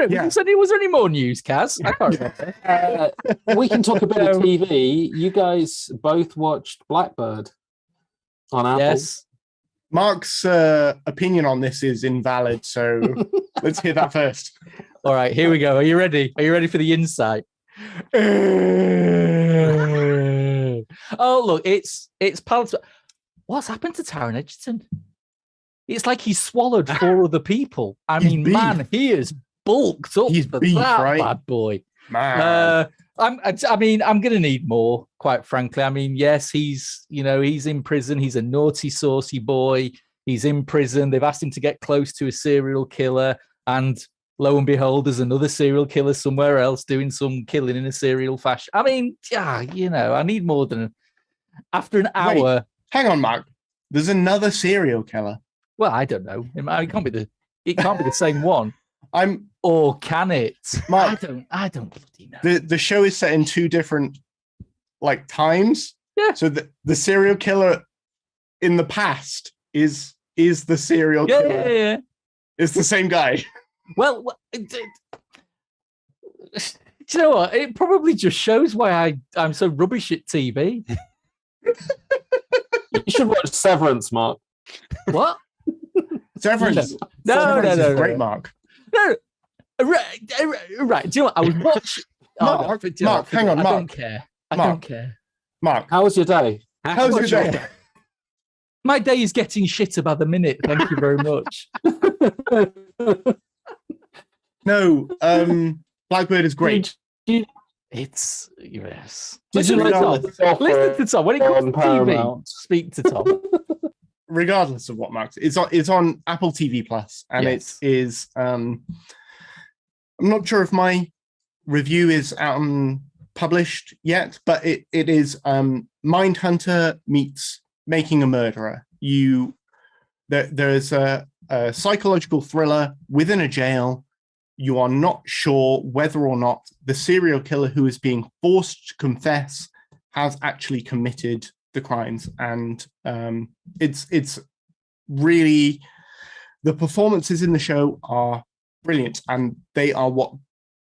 Yeah. Was there any more news, Kaz? I can't remember. We can talk a bit of TV. You guys both watched Blackbird on Apple. Yes. Mark's opinion on this is invalid, so let's hear that first. All right, here we go. Are you ready? Are you ready for the insight? Oh, look, it's what's happened to Taron Egerton? It's like he's swallowed 4 other people. I mean, man, he is bulked up for beef, that right? bad boy. Man. I'm going to need more, quite frankly. I mean, yes, he's in prison. He's a naughty, saucy boy. He's in prison. They've asked him to get close to a serial killer. And lo and behold, there's another serial killer somewhere else doing some killing in a serial fashion. I mean, yeah, I need more than after an hour. Wait, hang on, Mark. There's another serial killer. Well, I don't know. It can't be the same one. Or can it? Mark, I don't bloody know. The show is set in 2 different times. Yeah. So the serial killer in the past is the serial killer. Yeah. It's the same guy. Well, do you know what? It probably just shows why I'm so rubbish at TV. You should watch Severance, Mark. What? Severance. No. Severance is great, Mark. No. Right. Do you know what? I was watching. Mark, hang on, I Mark. don't care. I don't care. Mark, how was your day? How's your day? My day is getting shitter by the minute. Thank you very much. No, Blackbird is great. It's yes. Listen to Tom. Listen to Tom. When it comes to TV, speak to Tom. Regardless of what Mark, it's on Apple TV Plus, and it is. I'm not sure if my review is out and published yet, but it is Mindhunter meets Making a Murderer. There's a psychological thriller within a jail. You are not sure whether or not the serial killer who is being forced to confess has actually committed the crimes, and it's really, the performances in the show are brilliant, and they are what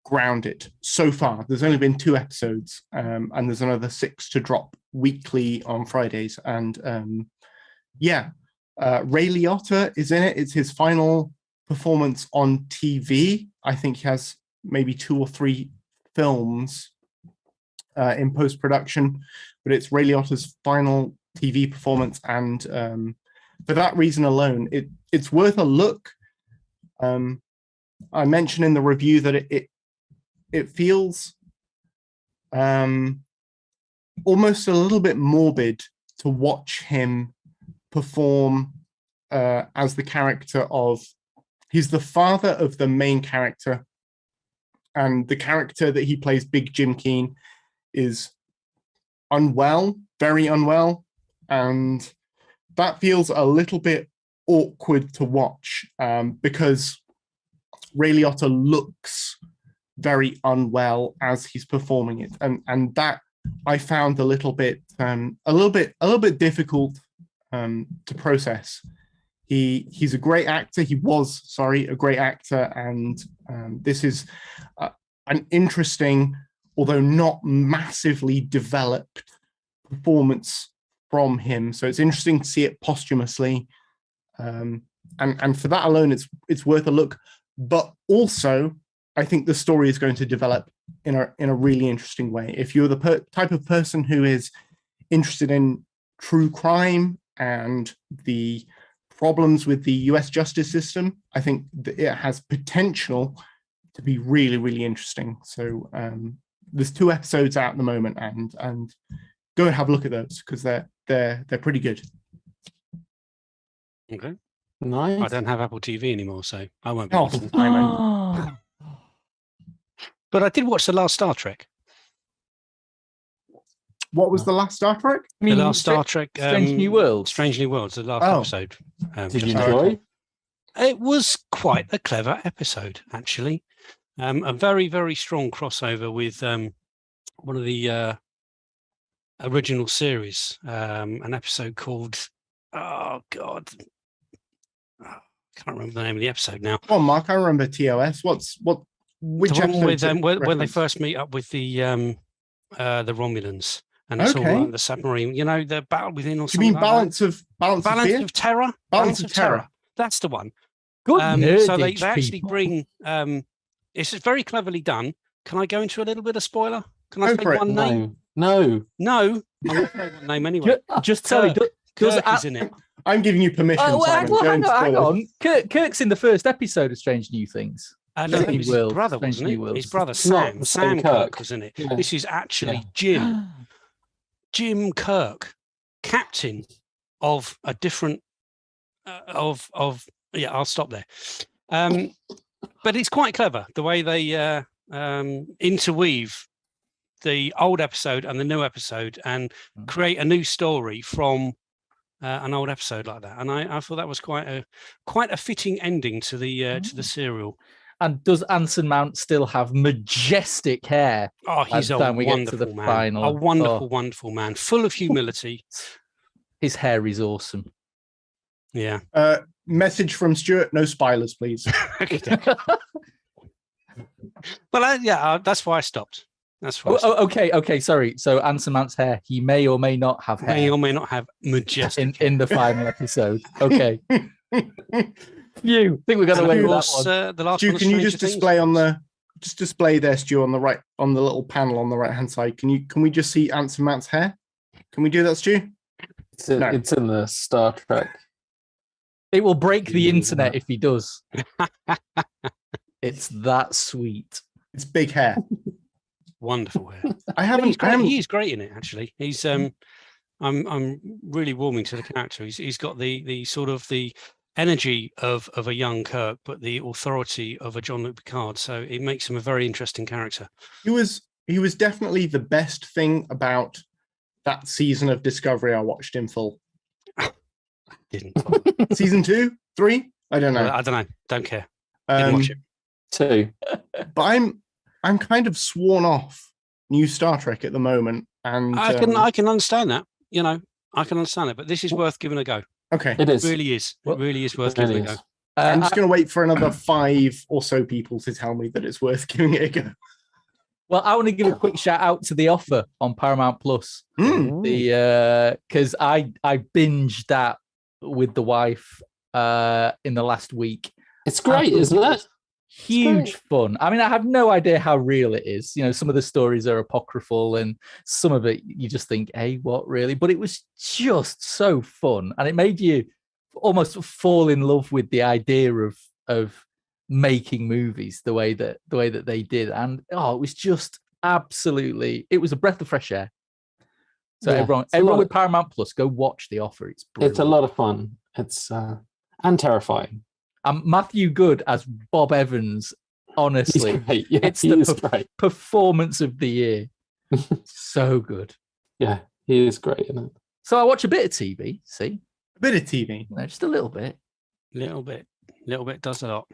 ground it so far. There's only been 2 episodes, and there's another 6 to drop weekly on Fridays, and Ray Liotta is in it. It's his final performance on TV. I think he has maybe 2 or 3 films in post-production, but it's Ray Liotta's final TV performance, and for that reason alone, it's worth a look. I mentioned in the review that it feels almost a little bit morbid to watch him perform as the character of. He's the father of the main character, and the character that he plays, Big Jim Keen, is unwell, very unwell, and that feels a little bit awkward to watch because Ray Liotta looks very unwell as he's performing it, and that I found a little bit difficult to process. He's a great actor. He was, a great actor, and this is an interesting, although not massively developed, performance from him. So it's interesting to see it posthumously, and for that alone, it's worth a look. But also, I think the story is going to develop in a really interesting way. If you're the type of person who is interested in true crime and the problems with the US justice system, I think that it has potential to be really, really interesting. So there's 2 episodes out at the moment, and go and have a look at those because they're pretty good. Okay. Nice. I don't have Apple TV anymore, so I won't be Oh, watching. But I did watch the last Star Trek. What was the last Star Trek? The last Star Trek, Strange New Worlds. Strange New Worlds, the last episode. Did you enjoy? It was quite a clever episode, actually. A very, very strong crossover with one of the original series, an episode called, I can't remember the name of the episode now. Well, Mark, I remember TOS. What Which The one with episode when they reference? first meet up with the Romulans, and it's all Okay. like the submarine. You know, the battle within, or Do you mean something like that. balance of fear? Of terror? Balance of terror. That's the one. Good So they nerdage, actually people. bring. It's very cleverly done. Can I go into a little bit of spoiler? Can I Go say for it. one name? No. No, I'm going to say one name anyway. Just tell me. Kirk is in it. I'm giving you permission, Simon. Go hang into on. spoilers. Kirk's in the first episode of Strange New Things. No, Strange it was New his Worlds, brother, Strange wasn't New it? Worlds. His brother It's not Sam. the same Sam Kirk Kirk. was in it. Yeah. This is actually Yeah. Jim Kirk, captain of a different yeah. I'll stop there. But it's quite clever the way they interweave the old episode and the new episode and create a new story from an old episode like that. And I thought that was quite a fitting ending to the serial. And does Anson Mount still have majestic hair? Oh, he's by a the time we get to wonderful the man. final? A wonderful, Oh. wonderful man, full of humility. His hair is awesome. Yeah. Message from Stuart: no spoilers, please. Well, that's why I stopped. That's why. Okay. Sorry. So Anson Mount's hair, he may or may not have hair May or may not have majestic. in the final episode. Okay. You think we're going to And wait of with course, that one? the last Stu, one. of can you Stranger just Things. display there, Stu, on the right, on the little panel on the right hand side? Can we just see Anson Mount's hair? Can we do that, Stu? It's in the Star Trek. It will break the Yeah. internet if he does. It's that sweet. It's big hair. Wonderful hair. I haven't. He is great in it. Actually, he's. I'm really warming to the character. He's got the sort of the energy of a young Kirk, but the authority of a Jean-Luc Picard. So it makes him a very interesting character. He was definitely the best thing about that season of Discovery I watched in full. Didn't. Season 2, 3? I don't know. I don't know. Don't care. Didn't watch it. 2. But I'm kind of sworn off new Star Trek at the moment, and I can understand that. You know, I can understand it. But this is worth giving a go. okay. It is. It really is. Well, It really is worth It giving a is. go. I'm just going to wait for another 5 or so people to tell me that it's worth giving it a go. Well, I want to give a quick shout out to The Offer on Paramount Plus. Mm. Because I binged that with the wife in the last week. It's great, isn't it? Huge fun. I mean, I have no idea how real it is. You know, some of the stories are apocryphal and some of it you just think, hey, what really? But it was just so fun. And it made you almost fall in love with the idea of making movies the way that they did. And it was just absolutely, it was a breath of fresh air. So Yeah, everyone with Paramount Plus, go watch The Offer. It's brilliant. It's a lot of fun. It's and terrifying. And Matthew Good as Bob Evans, honestly, He's great. Yeah, it's he the is great. performance of the year. So good. Yeah, he is great in it. So I watch a bit of TV, see? A bit of TV. No, just a little bit. Little bit does a lot.